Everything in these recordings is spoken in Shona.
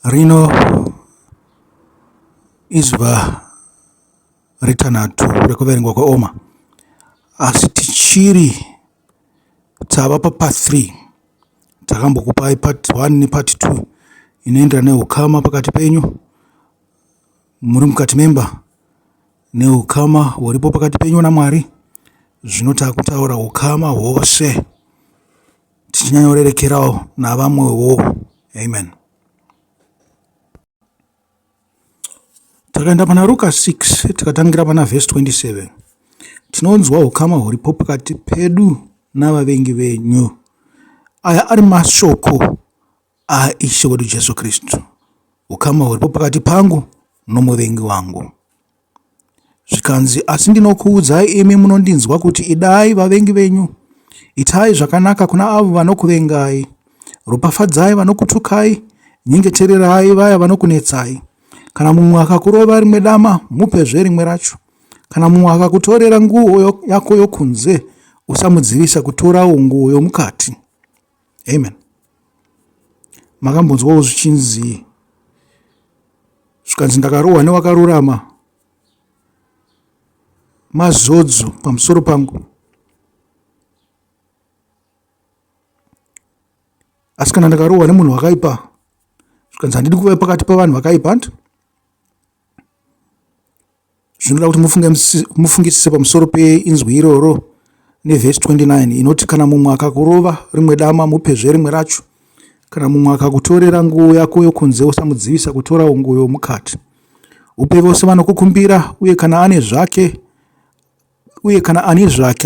Rino izuva renhanhatu rekuverengwa kweOmer, asi tichiri tava papart 3. Takambokupai part 1 nepart 2 inoenderana neukama pakati penyu muri mukati memba neukama huripo pakati penyu naMwari. Zvino takutaura ukama hwose tichinyanyorerekerawo navamwewo. Amen. Takaenda pana Luka 6 tikatangira pana verse 27. Tinonzwa ukama huripo pakati pedu navavengi venyu. Aya ari mashoko aishe wedu Jesu Kristu. Ukama huripo pakati pangu nomuvengi wangu. Zvikanzi, asi ndinokuudzai imi munondinzwa kuti idai vavengi venyu, itai zvakanaka kuna avo vanokuvengai, ropafadzai vanokutukai, nyengetererai vaya vanokunetsai. Kana mumwe akakurova rimwe dama, mupezve rimwe racho. Kana mumwe akakutorera nguo yako yokunze, usamudzivisa kutorawo nguo yomukati. Amen. Makambonzwawo zvichinzi, zvikanzi ndakarohwa newakarurama, mazodzo pamusoro pangu. Asi kana ndakarohwa nemunhu wakaipa, zvikanzi handidi kuva pakati pavanhu vakaipa. Zvinoda kuti mufungisise pamusoro peinzwi iroro nevhesi 29 inoti, kana mumwe akakurova rimwe dama, mupezve rimwe racho. Kana mumwe akakutorera nguo yako yokunze, usamudzivisa kutorawo nguo yomukati. Upe vose vanokukumbira, uye kana ani zvake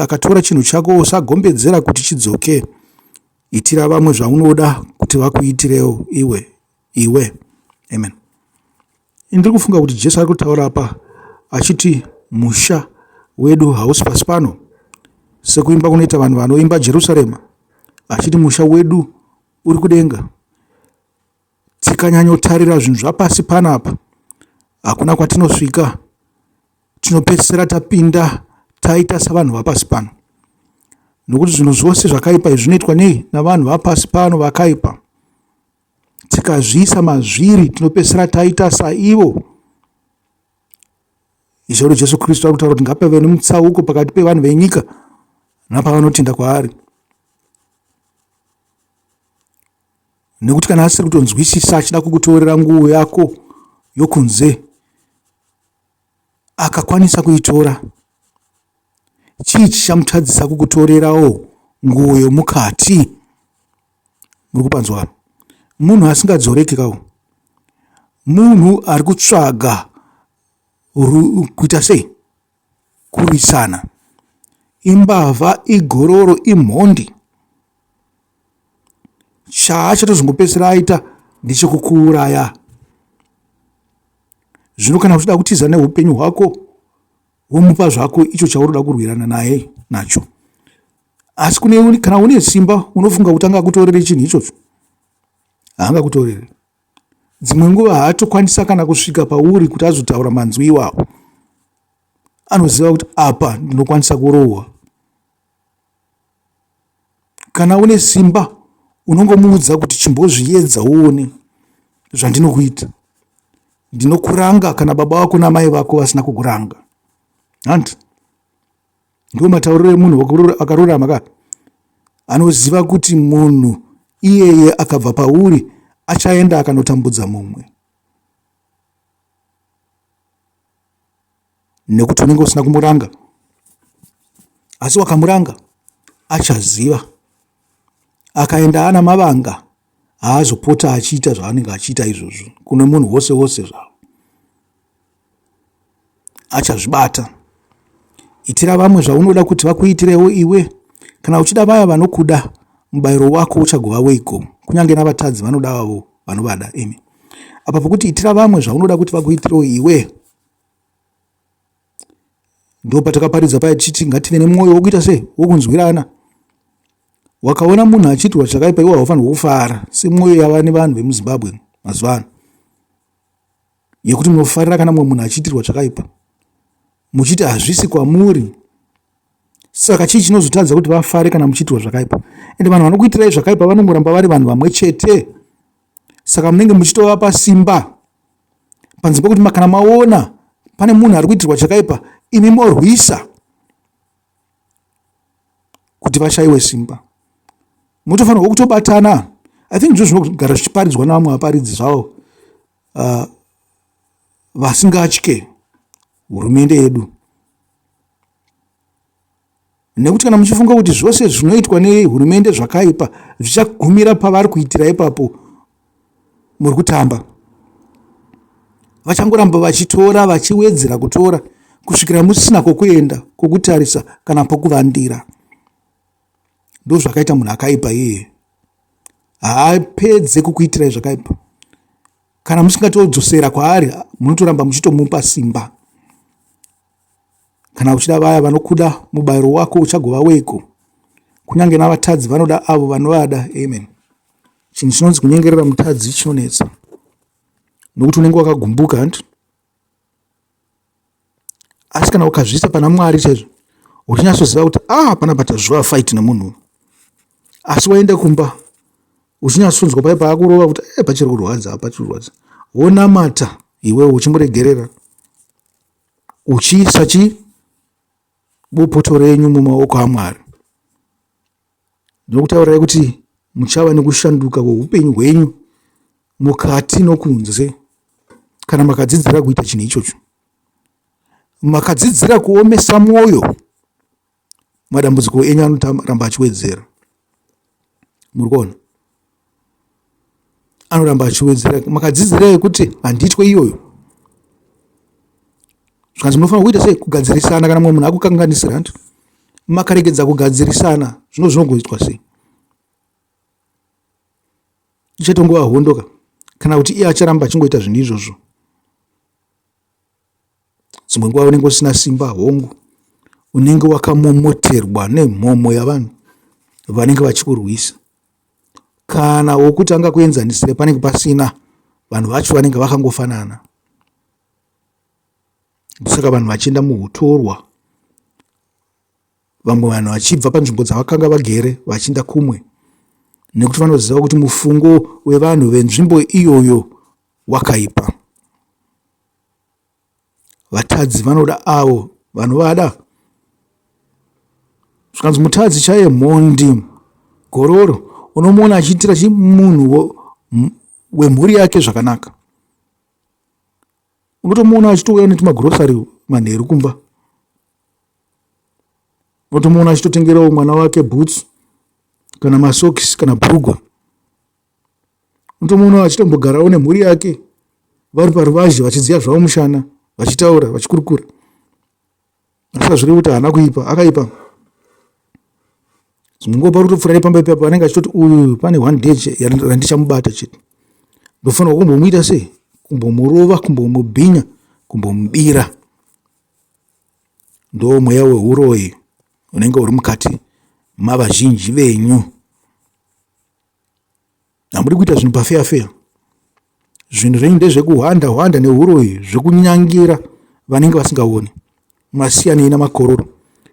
akatora chinhu chako, usagombedzera kuti chidzoke. Itira vamwe zvaunoda kuti vakuitirewo iwe. Amen. Ndiri kufunga kuti Jesu ari kutaura apa achiti musha wedu hausi pasi pano, sekuimba kunoita vanhu vanoimba Jerusarema, achiti musha wedu uri kudenga. Tikanyanyotarira zvinhu zvapasi panapa, hakuna kwatinosvika, tinopedzisira tapinda taita savanhu vapasi pano. Nokuti zvinhu zvose zvakaipa izvi zvinoitwa navanhu vapasi pano vakaipa. Tikazviisa mazviri, tinopedzisira taita saivo. Izvoro Jesu Kristu ari kutaura kuti ngapave nemutsauko pakati pevanhu venyika napavanotenda kwaari. Nekuti kana asiri kutonzwisisa achida kukutorera nguo yako yokunze, akakwanisa kuitora, chii chichamutadzisa kukutorerawo nguo yomukati? Muri kupanzwa? Munhu asingadzoreki kawo, munhu ari kutsvaga kuita sei? Kurwisana, imbavha, igororo, imhondi. Chaachatozongopedzisira aita ndechekukuuraya. Zvino kana uchida kutiza neupenyu hwako, womupa zvako icho chauroda kurwirana naye nacho. Asi kana une simba, unofunga kuti angakutorere chinhu ichocho? Haangakutorere. Dzimwe nguva haatokwanisa kana kusvika pauri kuti azotaura manzwi iwawo. Anoziva kuti apa ndinokwanisa kurohwa. Kana une simba, unongomuudza kuti chimbozviedza uone zvandinokuita. Ndinokuranga kana baba vako namai vako vasina kukuranga. Ndiwo matauriro emunhu akarurama. Anoziva kuti munhu iyeye akabva pauri achaenda akanotambudza mumwe. Nekuti unenge usina kumuranga. Asi wakamuranga, achaziva. Akaenda ana mavanga, haazopota achiita zvaanenge achiita izvozvo. Kune munhu wose zvavo. Achazvibata. Itira vamwe zvaunoda kuti vakuitirewo iwe. Kana uchida vaya vanokuda, mubayiro wako uchagova weiko. Kunyange navatadzi vanoda vavo vanovada. Amen. Apa pokuti itira vamwe zvaunoda kuti vakuitirewo iwe, ndo patakaparidza paya tichiti ngative nemwoyo wokuita sei? Wokunzwirana. Wakaona munhu achiitirwa zvakaipa, iwe haufanirwi kufara, semwoyo yava nevanhu vemuZimbabwe mazuva ano, yekuti munofarira kana mumwe munhu achiitirwa zvakaipa, muchiti hazvisi kwamuri. Saka chii chinozotadza kuti vafare kana muchiitirwa zvakaipa? Ende vanhu vanokuitirai zvakaipa vanongoramba vari vanhu vamwe chete. Saka munenge muchitovapa simba panze pekuti kana maona pane munhu ari kuitirwa chakaipa, imi morwisa kuti vashayiwe simba. Mutofanirwa kutobatana. I think izvo zvinogara zvichiparidzwa navamwe vaparidzi zvavo vasingatye hurumende yedu, nekuti kana muchifunga kuti zvose zvinoitwa nehurumende zvakaipa zvichagumira pavari kuitira ipapo, muri kutamba. Vachangoramba vachitora vachiwedzera kutora kusvikira musina kokuenda, kokutarisa kana pokuvandira. Ndo zvakaita munhu akaipa iyeye, haapedze kukuitirai zvakaipa. Kana musingatodzosera kwaari, munotoramba muchitomupa simba. Kana uchida vaya vanokuda, mubayiro wako uchagova weko. Kunyange navatadzi vanoda avo vanovada. Amen. Chinhu chinonzi kunyengerera mutadzi chinonetsa, nokuti unenge wakagumbuka hanti. Asi kana ukazviisa pana Mwari chaizvo, uchinyatsoziva kuti panapa tazviva fight nemunhu. Asi waenda kumba uchinyatsonzwa paya paakurova kuti pachiri kurwadza, wonamata iwewe uchimuregerera, uchiisa bopoto renyu mumaoko aMwari. Ndinokutaurirai kuti muchava nekushanduka kweupenyu hwenyu mukati nokunze kana makadzidzira kuita chinhu ichocho. Makadzidzira kuomesa mwoyo, madambudziko enyu anoramba achiwedzera. Muri kuona? Anoramba achiwedzera. Makadzidzira kuti handitwe iyoyo. Zvikanzi munofanira kuita sei? Kugadzirisana. Kana mumwe munhu akukanganisira hanti, makaregedza kugadzirisana, zvinogoitwa sei? Ichatongova hondoka kana kuti iye acharamba achingoita zvinhu izvozvo. Dzimwe nguva unenge usina simba hongu, unenge wakamomoterwa nemhomo yavanhu vanenge vachikurwisa. Kana wokuti angakuenzanisire panenge pasina, vanhu vacho vanenge vakangofanana. Saka vanhu vachienda muhutorwa, vamwe vanhu vachibva panzvimbo dzavakanga vagere vachienda kumwe, nekuti vanoziva kuti mufungo wevanhu venzvimbo iyoyo wakaipa. Vatadzi vanoda avo vanovada. Zvikanzi mutadzi chaiye mhondi gororo, unomuona achiitira munhu wemhuri yake zvakanaka. Unotomuona achitouya netumagirosari manheru kumba. Unotomuona achitotengerawo mwana wake bhutsu kana masokisi kana bhurugwa. Unotomuona achitombogarawo nemhuri yake vari paruvazhe vachidziya zvavo mushana, vachitaura, vachikurukura. Asi zviri kuti haana kuipa, akaipa. Zvimwe pari kutopfuura nepamba ipapo vanenge achitoti uyu pane one day randichamubata chete. Ndofanirwa kumbomuita sei? Kumbomurova, kumbomubhinya, kumbomubira. Ndo mweya weuroyi unenge uri mukati mavazhinji venyu. Hamuri kuita zvinhu pafeya. Zvinhu zvenyu ndezvekuhwanda neuroyi, zvekunyangira vanenge vasingaoni. Masiyanei namakororo,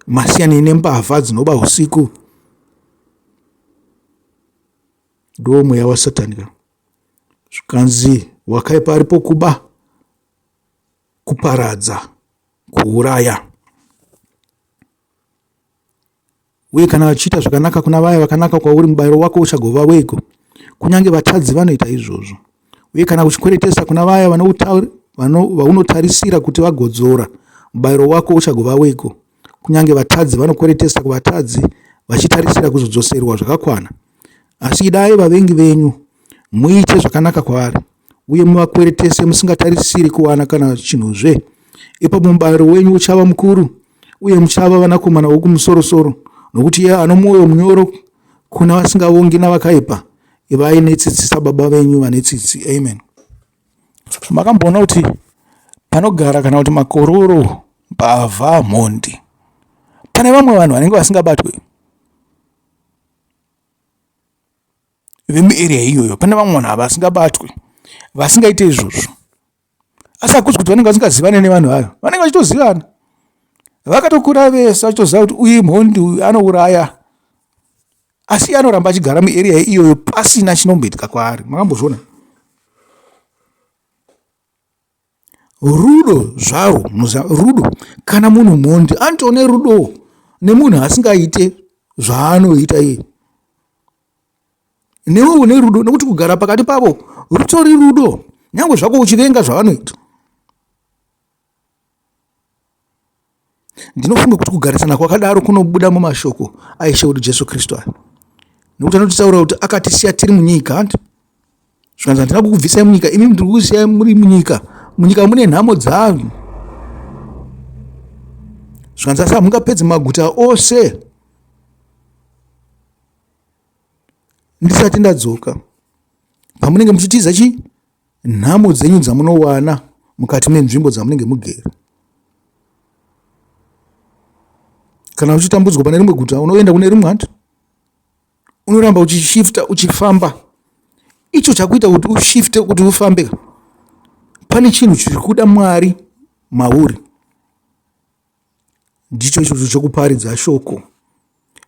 masiyanei nembavha dzinoba usiku. Ndo mweya wasatanika. Zvikanzi wakaipa aripo kuba, kuparadza, kuuraya. Uye kana vachiita zvakanaka kuna vaya vakanaka kwauri, mubayiro wako uchagova weko. Kunyange vatadzi vanoita izvozvo. Uye kana uchikweretesa kuna vaya vaunotarisira kuti vagodzora, mubayiro wako uchagova weko. Kunyange vatadzi vanokweretesa kuvatadzi vachitarisira kuzodzoserwa zvakakwana. Asi idai vavengi venyu, muite zvakanaka kwavari, uye muvakweretese musingatarisiri kuwana kana chinhuzve. Ipapo mubayiro wenyu uchava mukuru, uye muchava vanakomana vokumusoro-soro, nokuti iye ano mwoyo munyoro kuna vasingaongi navakaipa, ivai netsitsi sababa venyu vane tsitsi. Amen. Makamboona kuti panogara kana kuti makororo, mbavha, mhondi, pane vamwe vanhu vanenge vasingabatwe vemuarea iyoyo. Pane vamwe vanhu vasingabatwe, vasingaite izvozvo. Asi hakuzi kuti vanenge vasingazivane nevanhu avo, vanenge vachitozivana. Vakatokura vese vachitoziva kuti uyu mhondi uyu anouraya, asi anoramba achigara muarea iyoyo pasina chinomboitika kwaari. Makambozviona? rudo zvaro, rudo kana munhu mhondi anotone rudo nemunhu asingaite zvaanoita iye. Newe une rudo nekuti kugara pakati pavo rutori rudo, nyange zvako uchivenga zvavanoita. Ndinofunga kuti kugarisana kwakadaro kunobuda mumashoko aishe wedu Jesu Kristu aya, nekuti anotisaura kuti akatisiya tiri munyika. Zvikanzi handina kukubvisai munyika, imi ndiri kusiyai muri munyika. Munyika mune nhamo dzayo. Zvikanzi asi hamungapedzi maguta ose ndisati ndadzoka. Pamunenge muchitiza nhamo dzenyu dzamunowana mukati menzvimbo dzamunenge mugere. Kana uchitambudzwa pane rimwe guta unoenda kune rimwe antu, unoramba uchishifta uchifamba. Icho chakuita kuti ushifte kuti ufambe, pane chinhu chiri kuda Mwari mauri. Ndicho ichocho chokuparidza shoko.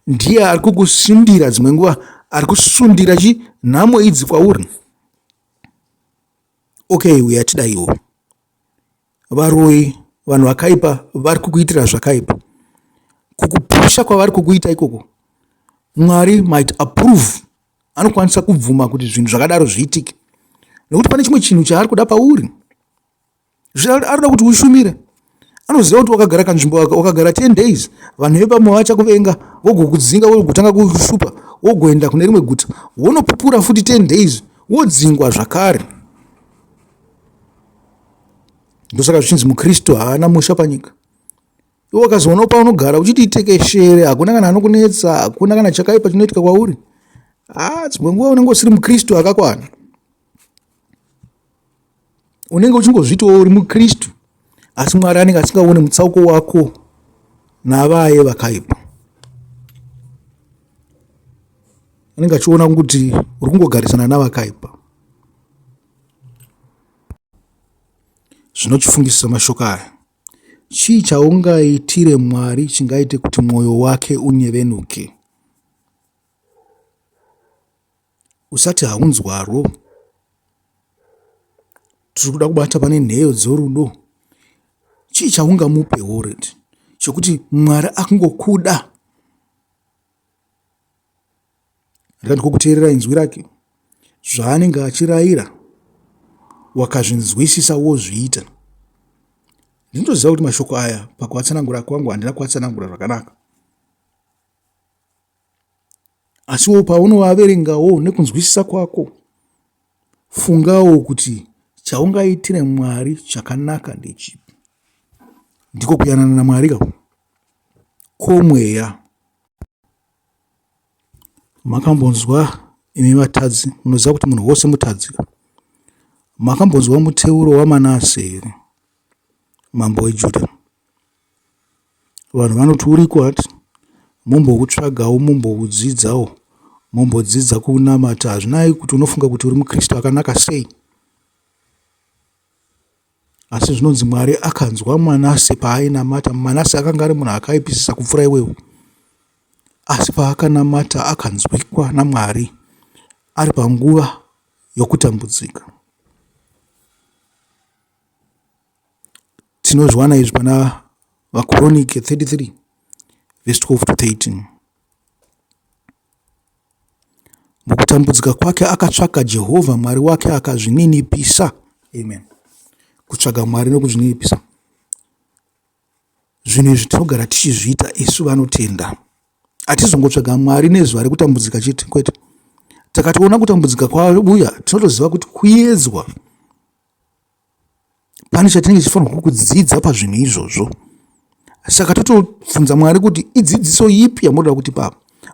Ndiye ari kukusundira dzimwe nguva, ari kusundira nhamo idzi kwauri. Okay, uye atida iwo varoi, vanhu vakaipa vari kukuitira zvakaipa. Kukupusha kwavari kukuita ikoko, Mwari might approve, anokwanisa kubvuma kuti zvinhu zvakadaro zviitike, nekuti pane chimwe chinhu chaari kuda pauri. Arikuda kuti ushumire. Anoziva kuti wakagara kanzvimbo wakagara 10 days, vanhu vepamwe vachakuvenga, vogokudzinga, vogotanga kushupa, wogoenda kune rimwe guta, wonopupura futi 10 days, wodzingwa zvakare. Ndosaka zvichinzi mukristu haana musha panyika. Iwe wakazoona paunogara uchiti itekeshere, hakuna kana anokunetsa, hakuna kana chakaipa chinoitika kwauri. Dzimwe nguva unenge usiri mukristu akakwana. Unenge uchingozvitiwo uri mukristu, asi Mwari anenge asingaone mutsauko wako navaye vakaipa. Anenge achiona kuti uri kungogarisana navakaipa. Zvinochifungisisa mashoko aya. Chii chaungaitire Mwari chingaite kuti mwoyo wake unyevenuke? Usati haunzwaro. Tiri kuda kubata pane nheyo dzerudo. Chii chaungamupewo reti chokuti Mwari akungokuda rikandiko kuteerera inzwi rake, zvaanenge achirayira wakazvinzwisisa wozviita. Ndinoziva kuti mashoko aya pakuatsanangura kwangu handina kuatsanangura zvakanaka, asiwo paunoaverengawo nekunzwisisa kwako, fungawo kuti chaungaitire Mwari chakanaka ndechipi. Ndiko kuyanana naMwari komweya. Makambonzwa imi vatadzi, munoziva kuti munhu wose mutadzi. Makambonzwa muteuro waManase here, mambo weJudha? Vanhu vanoti uriko ati mumboutsvagawo, mumboudzidzawo, mumbodzidza kunamata. Hazvinai kuti unofunga kuti uri mukristu akanaka sei. Asi zvinonzi Mwari akanzwa Manase paainamata. Manase akanga ari munhu akaipisisa kupfuura iwewe, asi paakanamata akanzwikwa naMwari ari panguva yokutambudzika. Tinozviwana izvi pana vaChronicle 33 verse 12 to 13. Mukutambudzika kwake akatsvaka Jehovha Mwari wake akazvininipisa. Amen. Kutsvaga Mwari nokuzvininipisa, zvinhu izvi tinogara tichizviita isu vanotenda. Hatizongotsvaga Mwari nezuva rekutambudzika chete, kwete. Takationa kutambudzika kwauya, tinotoziva kuti kuedzwa. Pane chatinenge chifanirwa kudzidza pazvinhu izvozvo. Saka totofunza Mwari kuti idzidziso ipi yamunoda kuti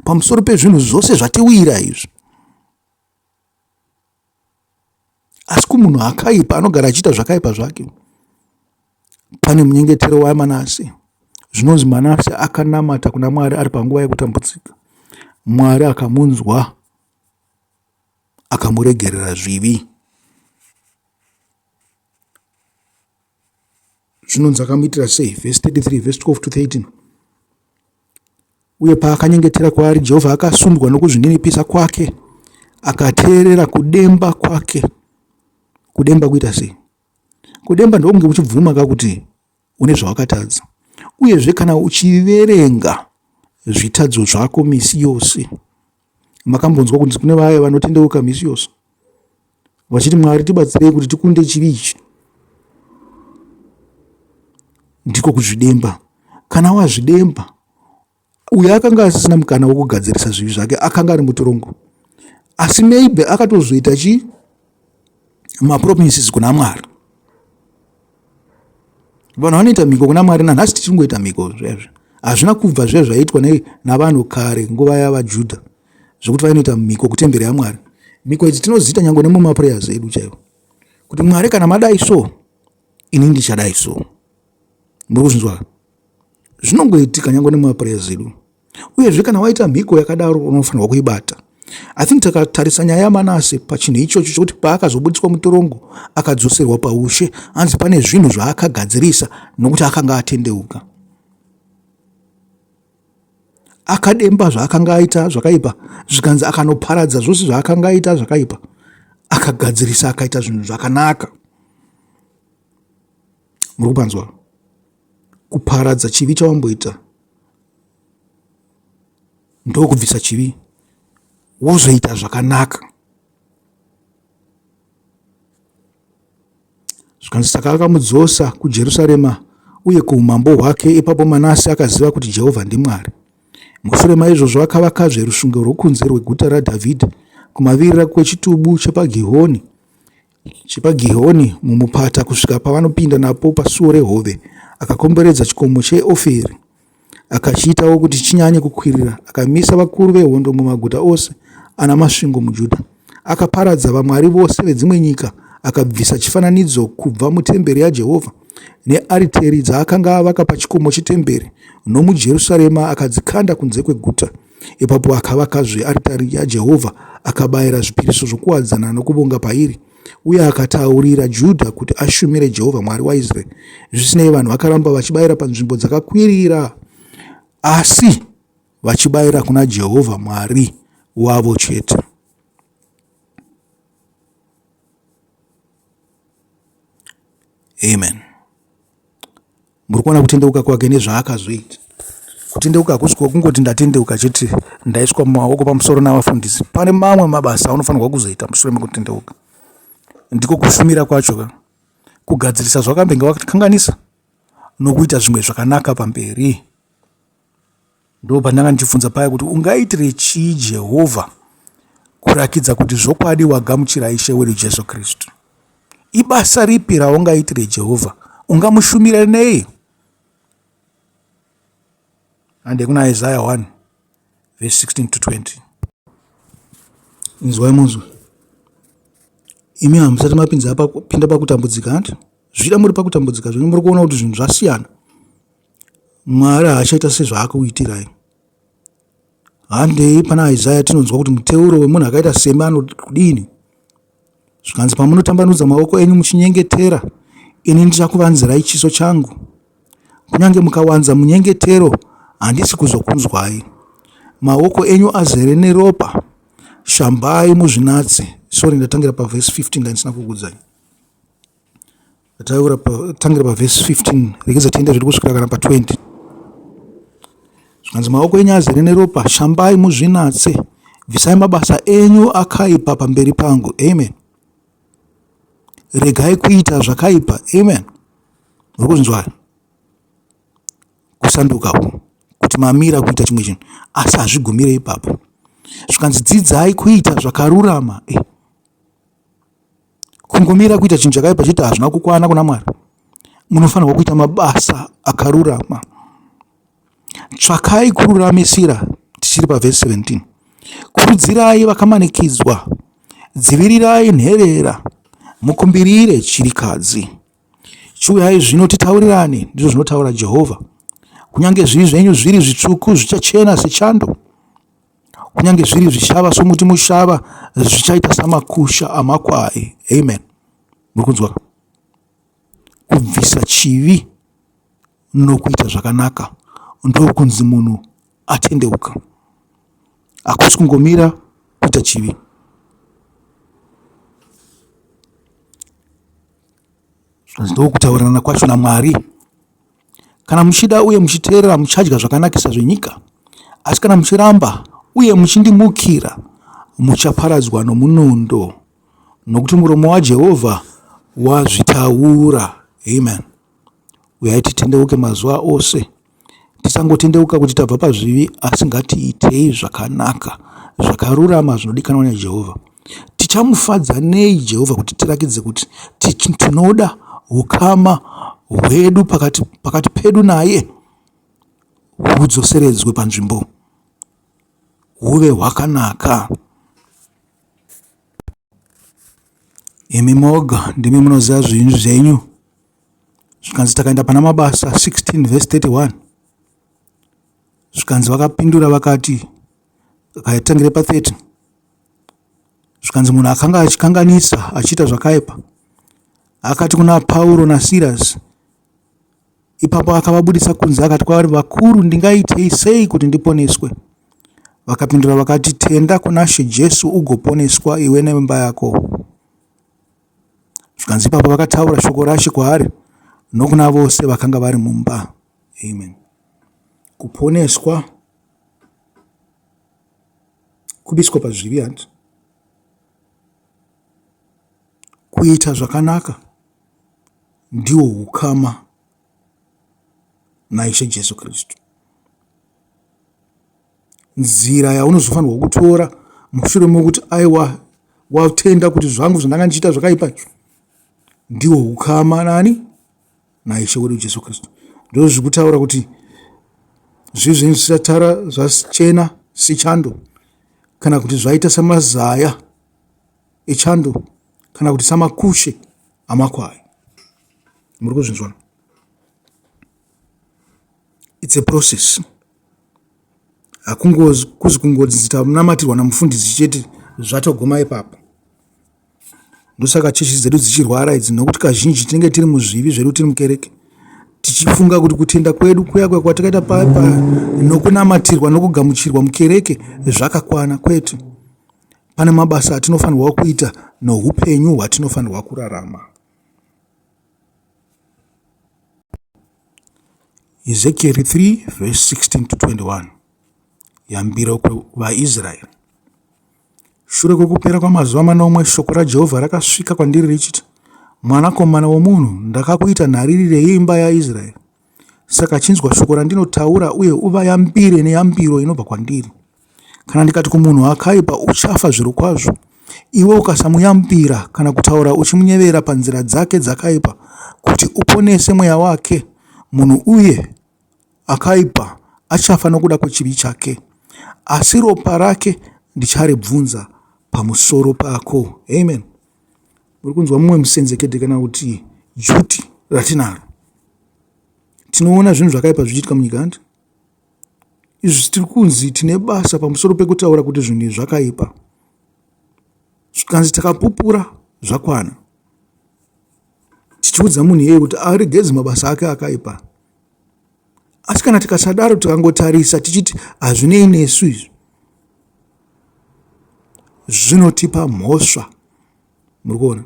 pamusoro pezvinhu zvose zvatiwira izvi. Asi kumunhu akaipa anogara achiita zvakaipa zvake, pane munyengetero waManase. Zvinonzi Manase akanamata kuna Mwari ari panguva yekutambudzika. Mwari akamunzwa, akamuregerera zvivi. Zvinonzi akamuitira sei? Verse 33, verse 12 to 13. Uye paakanyengetera kwaari, Jehovha akasundwa nokuzvininipisa kwake, akateerera kudemba kwake. Kudemba kuita sei? Kudemba ndokunge uchibvuma kuti une zvawakatadza. Uyezve kana uchiverenga zvitadzo zvako misi yose, makambonzwa kuti kune vaya vanotendeuka misi yose vachiti Mwari tibatsirei kuti tikunde chivi ichi. Ndiko kuzvidemba. Kana wazvidemba, uyo akanga asisina mukana wokugadzirisa zvivi zvake, akanga ari mutorongo, asi maybe akatozoita mapromises kuna Mwari. Vanhu vanoita mhiko kuna Mwari nanhasi tichingoita mhiko zvezvo. Hazvina kubva zvezvaitwa navanhu kare nguva yavaJudha zvokuti vainoita mhiko kutemberi yaMwari. Mhiko idzi tinoziita nyange nemumaprayers edu chaiwo, kuti Mwari kana madai so, ini ndichadai so. Muri kuzvinzwa? Zvinongoitika nyange nemumaprayers edu. Uyezve kana waita mhiko yakadaro unofanirwa kuibata. I think takatarisa nyaya yaManase pachinhu ichocho chokuti paakazobudiswa mutorongo akadzoserwa paushe, hanzi pane zvinhu zvaakagadzirisa nokuti akanga atendeuka. Akademba zvaakanga aita zvakaipa, zvikanzi akanoparadza zvose zvaakanga aita zvakaipa, akagadzirisa akaita zvinhu zvakanaka. Muri kupanzwa? Kuparadza chivi chawamboita ndokubvisa chivi wozoita zvakanaka. Zvikanzi saka akamudzosa kuJerusarema uye kuumambo hwake. Ipapo Manase akaziva kuti Jehovha ndiMwari. Mushure maizvozvo akavakazve rusvingo rwokunze rweguta raDhavhidhi kumavirira kwechitubu chepagihoni mumupata kusvika pavanopinda napo pasuo rehove. Akakomberedza chikomo cheOferi akachiitawo kuti chinyanye kukwirira. Akamisa vakuru vehondo mumaguta ose ana masvingo muJudha. Akaparadza vamwari vose vedzimwe nyika. Akabvisa chifananidzo kubva mutemberi yaJehovha neariteri dzaakanga avaka pachikomo chitemberi nomuJerusarema, akadzikanda kunze kweguta. Ipapo akavakazve aritari yaJehovha, akabayira zvipiriso zvokuwadzana nokuvonga pairi, uye akataurira Judha kuti ashumire Jehovha Mwari waIsraeri. Zvisinei, vanhu vakaramba vachibayira panzvimbo dzakakwirira, asi vachibayira kuna Jehovha Mwari wavo chete. Amen. Muri kuona kutendeuka kwake nezvaakazoita. Kutendeuka hakusi kwokungoti ndatendeuka chete ndaiswa mumaoko pamusoro navafundisi. Pane mamwe mabasa anofanirwa kuzoita mushure mekutendeuka. Ndiko kushumira kwacho, kugadzirisa zvakambenge wakakanganisa nokuita zvimwe zvakanaka pamberi. Ndo pandanga ndichifunza paya kuti ungaitire chii Jehovha kurakidza kuti zvokwadi wagamuchira Ishe wedu Jesu Kristu. Ibasa ripi raungaitire Jehovha? Ungamushumira nei? Ande kuna Isaiah 1 verse 16 to 20. Inzwai munzwe. Imi hamusati mapinda pakutambudzika anti? Zvida muri pakutambudzika zvenyu muri kuona kuti zvinhu zvasiyana. Mwari haachaita sezvaakuitirai. Handei pana Isaiah tinonzwa kuti muteuro wemunhu akaita semi anodini. Zvikanzi pamunotambanudza maoko enyu muchinyengetera, ini ndichakuvanzirai chiso changu. Kunyange mukawanza munyengetero, handisi kuzokunzwai. Maoko enyu azere neropa, shambai muzvinatse. Sorry, ndatangira pa verse 15 ndaisina kukuudzai. Tangira pa verse 15 rekeza tiende zviri kusvikira kana pa 20. Zvikanzi maoko enyu azere neropa, shambai muzvinatse, bvisai mabasa enyu akaipa pamberi pangu. Amen. Regai kuita zvakaipa. Amen. Muri kuzvinzwa? Kusanduka kuti mamira kuita chimwe chinhu asi hazvigumire ipapo. Zvikanzi dzidzai kuita zvakarurama. Kungomira kuita chinhu chakaipa chete hazvina kukwana kuna Mwari. Munofanirwa kuita mabasa akarurama. Tsvakai kururamisira. Tichiri pa verse 17. Kurudzirai vakamanikidzwa, dzivirirai nherera, mukumbirire chirikadzi. Chiuyai zvino titaurirane, ndizvo zvinotaura Jehovha. Kunyange zvivi zvenyu zviri zvitsvuku zvichachena sechando. Kunyange zviri zvishava somuti mushava zvichaita samakusha amakwai. Amen. Muri kunzwa? Kubvisa chivi nokuita zvakanaka ndokunzi munhu atendeuka. Hakusi kungomira kuita chivi. ndokutaurirana kwacho naMwari. Kana muchida uye muchiteerera muchadya zvakanakisa zvenyika, asi kana muchiramba uye muchindimukira muchaparadzwa nomunondo, nokuti muromo waJehovha wazvitaura. Amen. Uyai titendeuke mazuva ose, tisangotendeuka kuti tabva pazvivi, asi ngatiitei zvakanaka, zvakarurama zvinodikanwa naJehovha. Tichamufadza nei Jehovha kuti tirakidze kuti tinoda ukama hwedu pakati pedu naye hudzoseredzwe panzvimbo, huve hwakanaka. Imi moga ndimi munoziva zvinhu zvenyu. Zvikanzi takaenda pana Mabasa 16 verse 31, zvikanzi vakapindura vakati, akatangire pa30, zvikanzi munhu akanga achikanganisa achiita zvakaipa akati kuna Pauro naSirasi, ipapo akavabudisa kunze akati kwavari, vakuru, ndingaitei sei kuti ndiponeswe? Vakapindura vakati, tenda kuna She Jesu ugoponeswa iwe neimba yako. Zvikanzi ipapo vakataura shoko raShe kwaari nokuna vose vakanga vari mumba. Amen. Kuponeswa, kubiswa pazvivi, handi kuita zvakanaka, ndiwo ukama naIshe Jesu Kristu. Nzira yaunozofanirwa kutora mushure mokuti aiwa watenda kuti zvangu zvandanga ndichiita zvakaipa, ndiwo ukama nani naIshe wedu Jesu Kristu. Ndizvo zvikutaura kuti zvivi zvenyu zvisatara zvachena sechando, kana kuti zvaita samazaya echando, kana kuti samakushe amakwai. Muri kuzvinzwa? It's a process. Hakungozi kungodzi tamunamatirwa namufundisi chete zvatoguma ipapo. Ndosaka chechi dzedu dzichirwara idzi, nokuti kazhinji tinenge tiri muzvivi zvedu, tiri mukereke, tichifunga kuti kutenda kwedu kuya kwatakaita nokunamatirwa nokugamuchirwa mukereke zvakakwana. Kwete, pane mabasa atinofanirwa kuita noupenyu hwatinofanirwa kurarama. Ezekiel 3 verse 16 to 21, yambiro kuvaIsraeri. Shure kwekupera kwamazuva manomwe, shoko raJehovha rakasvika kwandiri richiti, mwanakomana womunhu, ndakakuita nharirire yeimba yaIsraeri. Saka chinzwa shoko randinotaura uye uvayambire neyambiro inobva kwandiri. Kana ndikati kumunhu akaipa, uchafa zvirokwazvo, iwe ukasamuyambira kana kutaura uchimunyevera panzira dzake dzakaipa, kuti uponese mweya wake, munhu uye akaipa achafa nokuda kwechivi chake, asi ropa rake ndicharibvunza pamusoro pako. Amen. Muri kunzwa mumwe musenzekedhe kana kuti juti ratinaro. Tinoona zvinhu zvakaipa zvichiitika munyika, handi izvi tiri kunzi tine basa pamusoro pekutaura kuti zvinhu zvakaipa. Zvikanzi takapupura zvakwana, tichiudza munhu iyeye kuti aregedze mabasa ake akaipa. Asi kana tikasadaro, tikangotarisa tichiti hazvinei nesu izvi, zvinotipa mhosva. Muri kuona?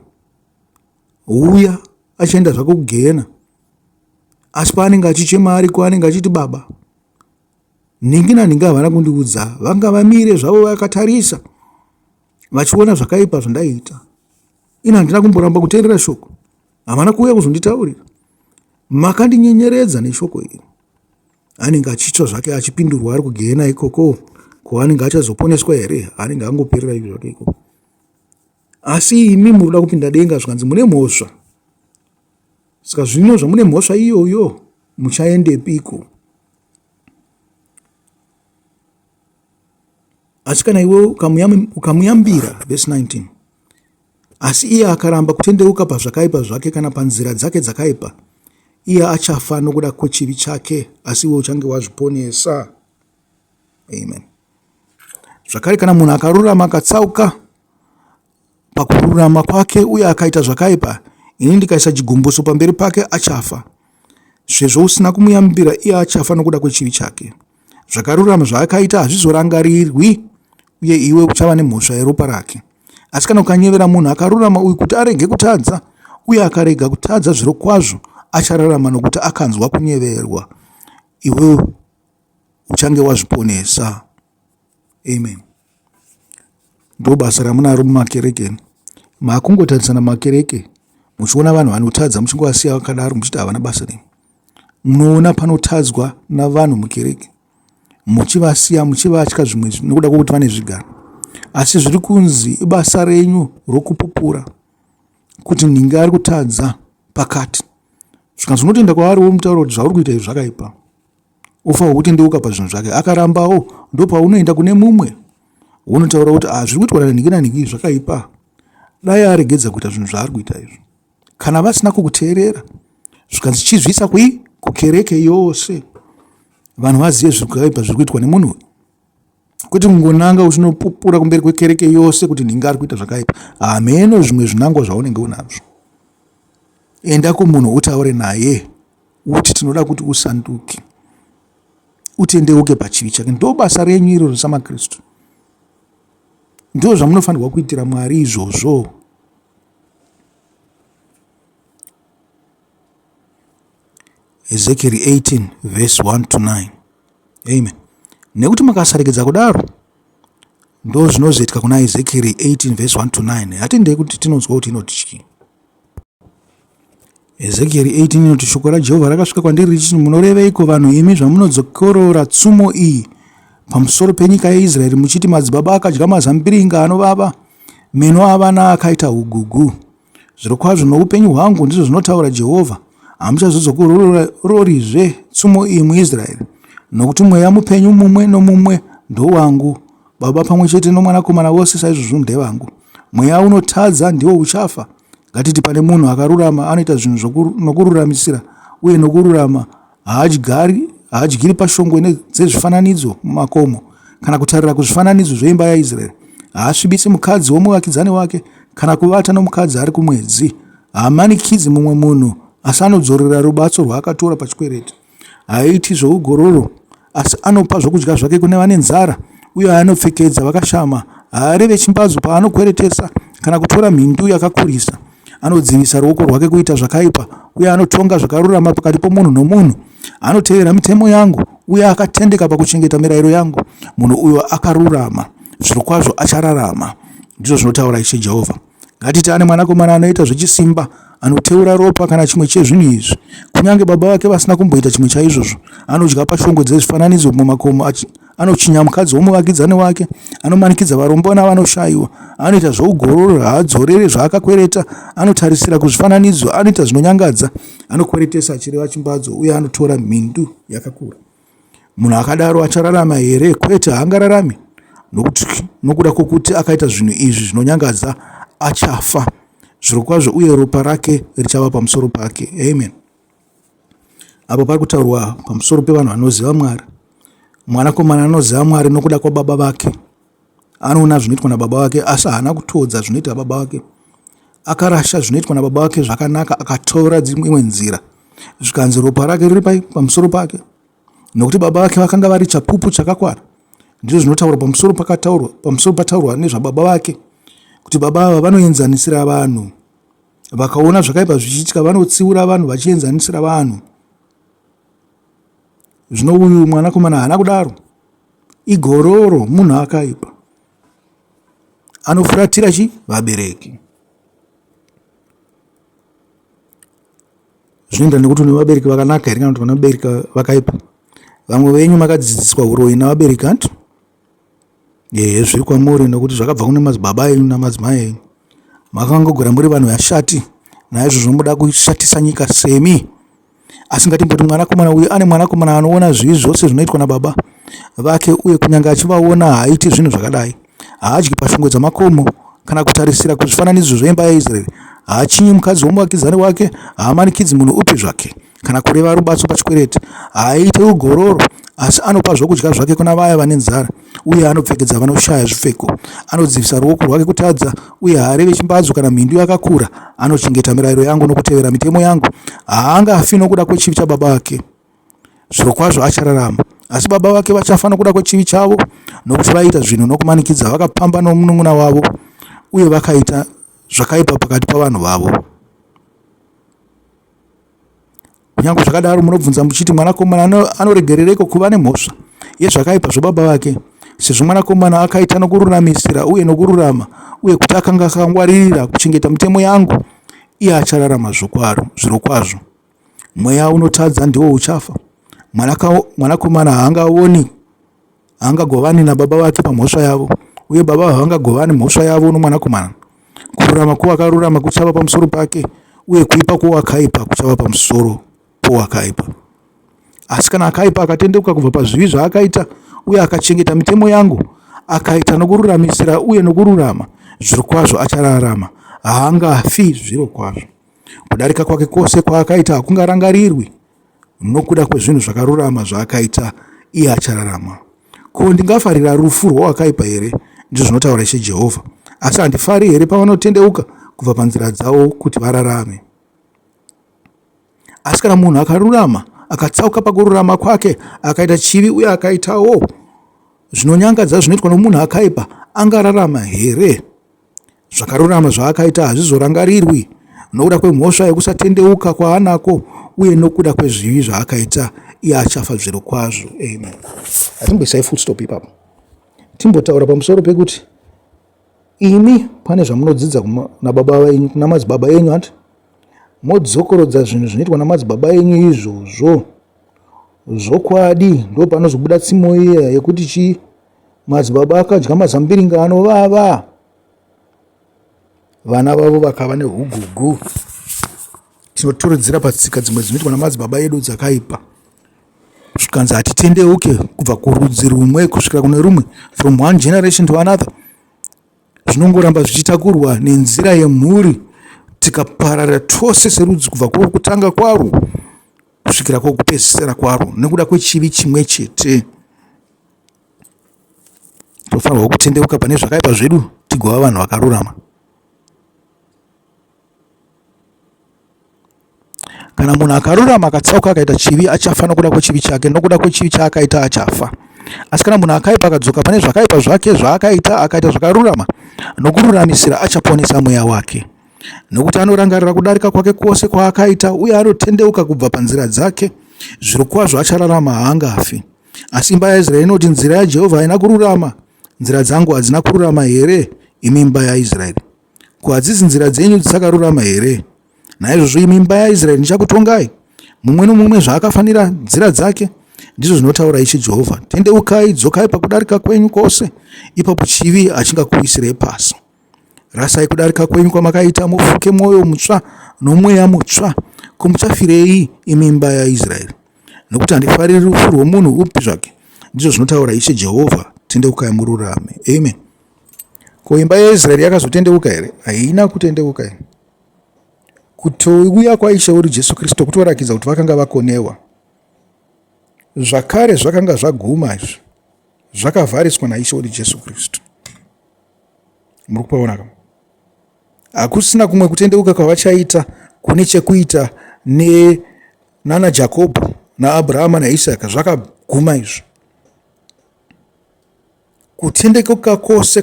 Uya achienda zvako kugehena, asi paanenge achichema ariko anenge achiti, baba, ningi naningi havana kundiudza, vanga vamire zvavo vakatarisa vachiona zvakaipa zvandaita. Ina handina kumboramba kuteerera shoko, havana kuuya kuzonditaurira, makandinyenyeredza neshoko iri. Anenge achiitwa zvake achipindurwa ari kugehena ikoko, ko anenge achazoponeswa here? Anenge angoperera izvo zvake ikoko. Asi imi munoda kupinda denga, zvikanzi mune mhosva. Saka zvino zvamune mhosva iyoyo, muchaendepiko? Asi kana iwe ukamuyambira, verse 19, asi iye akaramba kutendeuka pazvakaipa zvake kana panzira dzake dzakaipa, iye achafa nokuda kwechivi chake, asi iwe uchange wazviponesa. Amen. Zvakare, kana munhu akarurama akatsauka pakururama kwake uye akaita zvakaipa, ini ndikaisa chigumbuso pamberi pake, achafa. Sezvo usina kumuyambira, iye achafa nokuda kwechivi chake. Zvakarurama zvaakaita hazvizorangarirwi, uye iwe uchava nemhosva yeropa rake. Asi kana ukanyevera munhu akarurama uyu kuti arege kutadza, uye akarega kutadza zviro kwazvo achararama nokuti akanzwa kunyeverwa. Iwewe uchange wazviponesa. Amen. Ndo basa ramunaro mumakereke. Makungotarisana mumakereke muchiona vanhu vanotadza muchingowasiya vakadaro muchiti havana basa remi. Munoona panotadzwa navanhu mukereke muchivasiya muchivatya zvimwe nokuda kwokuti vane zvigaro. Asi zviri kunzi ibasa renyu rokupupura kuti ninge ari kutadza pakati. Zvikanzi unotoenda kwaari womutaura kuti zvauri kuita izvi zvakaipa. Ufa hwekutendeuka pazvinhu zvake. Akarambawo ndo paunoenda kune mumwe unotaura kuti zviri kuitwa nanhingi nanhingi zvakaipa. Dai aregedza kuita zvinhu zvaari kuita izvi. Kana vasina kukuteerera zvikanzi chizvisa kukereke yose vanhu vazive zvakaipa zviri kuitwa nemunhu. Kuti kungonanga uchinopupura kumberi kwekereke yose kuti ninge ari kuita zvakaipa. Hameno zvimwe zvinangwa zvaunenge unazvo. Enda kumunhu utaure naye uti tinoda kuti usanduke utendeuke pachivi chake. Ndo basa renyu iroro samakristu. Ndo zvamunofanirwa kuitira Mwari izvozvo. Ezekiel 18 verse 1 to 9. Amen. Nekuti makasaregedza kudaro ndo zvinozoitika kuna Ezekiel 18 verse 1 to 9. Hatendei kuti tinonzwa kuti inotiki. Ezekiel 18 inoti shoko raJehovha rakasvika kwandiri richiti, munoreveiko vanhu imi zvamunodzokorora tsumo iyi pamusoro penyika yeIsraeri muchiti madzibaba akadya mazambiringa anovava, meno avana akaita ugugu. Zvirokwazvo noupenyu hwangu ndizvo zvinotaura Jehovha, hamuchazodzokorerizve tsumo iyi muIsraeri, nokuti mweya mupenyu mumwe nomumwe ndowangu, baba pamwe chete nomwanakomana wose saizvozvo ndevangu. Mweya unotadza ndiwo uchafa. Ngatiti pane munhu akarurama anoita zvinhu nokururamisira uye nokururama haadyiri pashongwe dzezvifananidzo mumakomo kana kutarira kuzvifananidzo zveimba yaIsraeri. Haasvibisi mukadzi womuvakidzani wake kana kuvata nomukadzi ari kumwedzi. Haamanikidzi mumwe munhu asi anodzorera rubatso rwaakatora pachikwereti. Haaiti zvougororo asi anopa zvokudya zvake kune vane nzara uye anopfekedza vakashama. Haareve chimbadzo paanokweretesa kana kutora mhindu yakakurisa. Anodzivisa ruoko rwake kuita zvakaipa uye anotonga zvakarurama pakati pomunhu nomunhu. Anotevera mitemo yangu uye akatendeka pakuchengeta mirayiro yangu. Munhu uyo akarurama, zvirokwazvo achararama, ndizvo zvinotaura Ishe Jehovha. Ngatiti ane mwanakomana anoita zvechisimba, anoteura ropa kana chimwe chezvinhu izvi, kunyange baba vake vasina kumboita chimwe chaizvozvo. Anodya pashongwe dzezvifananidzo mumakomo, anochinya mukadzi womuvakidzani wake, anomanikidza varombo navanoshayiwa, anoita zvougororo, haadzorere zvaakakwereta, anotarisira kuzvifananidzo, anoita zvinonyangadza, anokweretesa achireva chimbadzo uye anotora mhindu yakakura. Munhu akadaro achararama here? Kwete, haangararami. Nokuda kwokuti akaita zvinhu izvi zvinonyangadza achafa zvirokwazvo uye ropa rake richava pamusoro pake. Amen. Apo pari kutaurwa pamusoro pevanhu vanoziva Mwari. Mwanakomana anoziva Mwari nokuda kwababa vake. Anoona zvinoitwa nababa vake asi haana kutodza zvinoita baba vake. Akarasha zvinoitwa nababa vake zvakanaka akatora dzimwe nzira. Zvikanzi ropa rake riri pamusoro pake. Nokuti baba vake vakanga vari chapupu chakakwana. Ndizvo zvinotaurwa pamusoro pataurwa nezvababa vake. Kuti baba ava vanoenzanisira vanhu. Vakaona zvakaipa zvichiitika vanotsiura vanhu vachienzanisira vanhu. Zvino uyu mwanakomana haana kudaro. Igororo, munhu akaipa. Anofuratira vabereki. Zvinoenda nekuti une vabereki vakanaka here kana kuti vana vabereki vakaipa. Vamwe venyu makadzidziswa uroyi navabereki antu? Zviri kwamuri nokuti zvakabva kune madzibaba enyu namadzimai enyu. Makangogara muri vanhu vashati, naizvozvo muda kushatisa nyika semi. Asi ngatimboti mwanakomana uyu ane mwanakomana anoona zvivi zvose zvinoitwa nababa vake uye kunyange achivaona haaiti zvinhu zvakadai. Haadyi pashongwe dzamakomo kana kutarisira kuzvifananidzo zveimba yaIsraeri. Haachinyi mukadzi womuvakidzani wake, haamanikidzi munhu upi zvake kana kureva rubatso pachikwereti. Haaite ugororo asi anopa zvokudya zvake kuna vaya vane nzara uye anopfekedza vanoshaya zvipfeko. Anodzivisa ruoko rwake kutadza uye haareve chimbadzo kana mhindu yakakura. Anochengeta mirayiro yangu nokutevera mitemo yangu. Haangafi nokuda kwechivi chababa vake. Zvirokwazvo achararama. Asi baba vake vachafa nokuda kwechivi chavo, nokuti vaita zvinhu nokumanikidza, vakapamba nomunun'una wavo uye vakaita zvakaipa pakati pavanhu vavo. kunyange zvakadaro munobvunza muchiti mwanakomana anoregerereko kuva nemhosva yezvakaipa zvababa vake, sezvo mwanakomana akaita nokururamisira uye nokururama, uye kuti akanga akangwaririra kuchengeta mitemo yangu, iye achararama zviro kwazvo. Mweya unotadza ndiwo uchafa. Mwanakomana haangagovani nababa vake pamhosva yavo, uye baba havangagovani mhosva yavo nomwanakomana. Kururama kwowakarurama kuchava pamusoro pake, uye kuipa kwowakaipa kuchava pamusoro powakaipa. Asi kana akaipa akatendeuka kubva pazvivi zvaakaita uye akachengeta mitemo yangu, akaita nokururamisira uye nokururama, zviro kwazvo achararama, haangafi zviro kwazvo. Kudarika kwake kwose kwaakaita hakungarangarirwi. Nokuda kwezvinhu zvakarurama zvaakaita, iye achararama. Ko, ndingafarira rufu rwowakaipa here? Ndizvo zvinotaura Ishe Jehovha. Asi handifari here pavanotendeuka kubva panzira dzavo kuti vararame. Asi kana munhu akarurama akatsauka pakururama kwake, akaita chivi uye akaitawo zvinonyangadza zvinoitwa nomunhu akaipa, angararama here? Zvakarurama zvaakaita hazvizorangarirwi nokuda kwemhosva yekusatendeuka kwaanako, uye nokuda kwezvivi zvaakaita, iye achafa zviro kwazvo. Amen. Hatimboisai full stop ipapo. Timbotaura pamusoro pekuti imi pane zvamunodzidza nababa venyu, namadzibaba enyu, hati modzokorodza zvinhu zvinoitwa namadzibaba enyu izvozvo zvokwadi. Ndo panozobuda tsimo iya yekuti chi madzibaba akadya mazambiringa anovava, vana vavo vakava neugugu. Tinoturidzira patsika dzimwe dzinoitwa namadzibaba edu dzakaipa, zvikanzi hatitendeuke kubva kurudzi rumwe kusvikira kune rumwe, from one generation to another. Zvinongoramba zvichitakurwa nenzira yemhuri, tikaparara tose serudzi kubva kutanga kwaro kusvikira kwokupedzisira kwaro, nekuda kwechivi chimwe chete. Tofanirwa kutendeuka pane zvakaipa zvedu tigova vanhu vakarurama. Kana munhu akarurama akatsauka akaita chivi, achafa nokuda kwechivi chake, nokuda kwechivi chaakaita achafa. Asi kana munhu akaipa akadzoka pane zvakaipa zvake zvaakaita, akaita zvakarurama nokururamisira, achaponesa mweya wake, nokuti anorangarira kudarika kwake kwose kwaakaita, uye anotendeuka kubva panzira dzake, zviro kwazvo achararama, haangafi. Asi imba yaIsraeri inoti, nzira yaJehovha haina kururama. Nzira dzangu hadzina kururama here, imi imba yaIsraeri? Ko, hadzisi nzira dzenyu dzisakarurama here? Naizvozvo imi imba yaIsraeri ndichakutongai, mumwe nomumwe zvaakafanira nzira dzake, ndizvo zvinotaura Ishe Jehovha. Tendeukai, dzokai pakudarika kwenyu kwose, ipapo chivi achingakuisirei pasi. Rasai kudarika kwenyu kwamakaita, mufuke mwoyo mutsva nomweya mutsva. Ko, muchafirei imi imba yaIsraeri? Nokuti handifariri rufu rwomunhu upi zvake, ndizvo zvinotaura Ishe Jehovha. Tendeukai mururame. Amen. Ko, imba yaIsraeri yakazotendeuka here? Haina kutendeuka here. Kutouya kwaIshe wedu Jesu Kristu kutoratidza kuti vakanga vakonewa. Zvakare zvakanga zvaguma izvi, zvakavhariswa naIshe wedu Jesu Kristu. Muri kupaona ka? Hakusina kumwe kutendeuka kwavachaita kune chekuita nana Jakobho naAbhurahama naIsaka, zvakaguma izvi. Kutendeuka kwose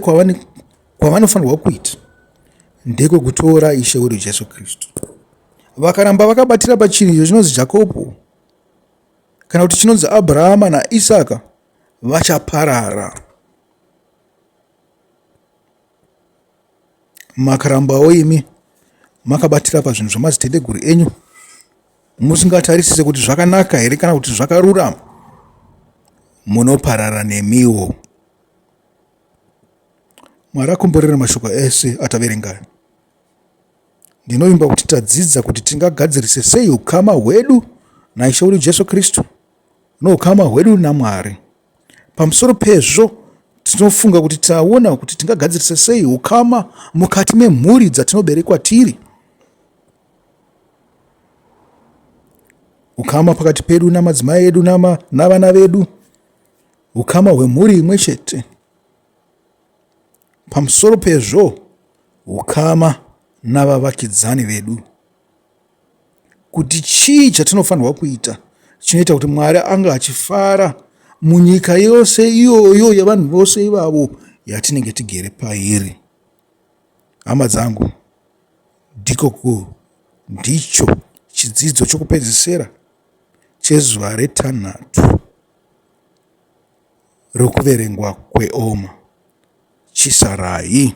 kwavanofanirwa kuita ndeko kutora Ishe wedu Jesu Kristu. Vakaramba vakabatira pachinhu chinonzi Jakobho kana kuti chinonzi Abhurahama naIsaka, vachaparara. Makarambawo imi makabatira pazvinhu zvamadziteteguru enyu, musingatarisise kuti zvakanaka here kana kuti zvakarurama, munoparara nemiwo. Mwari akomborera mashoko ese ataverengayo. Ndinovimba kuti tadzidza kuti tingagadzirise sei ukama hwedu naIshe wedu Jesu Kristu noukama hwedu naMwari. Pamusoro pezvo tinofunga kuti taona kuti tingagadzirise sei ukama mukati memhuri dzatinoberekwa tiri. Ukama pakati pedu namadzimai edu navana vedu, ukama hwemhuri imwe chete. Pamusoro pezvo ukama navavakidzani vedu. Kuti chii chatinofanirwa kuita chinoita kuti Mwari anga achifara munyika yose iyoyo yavanhu vose ivavo yatinenge tigere pairi. Hama dzangu, ndicho chidzidzo chokupedzisira chezuva retanhatu rekuverengwa kweOmer chisarai.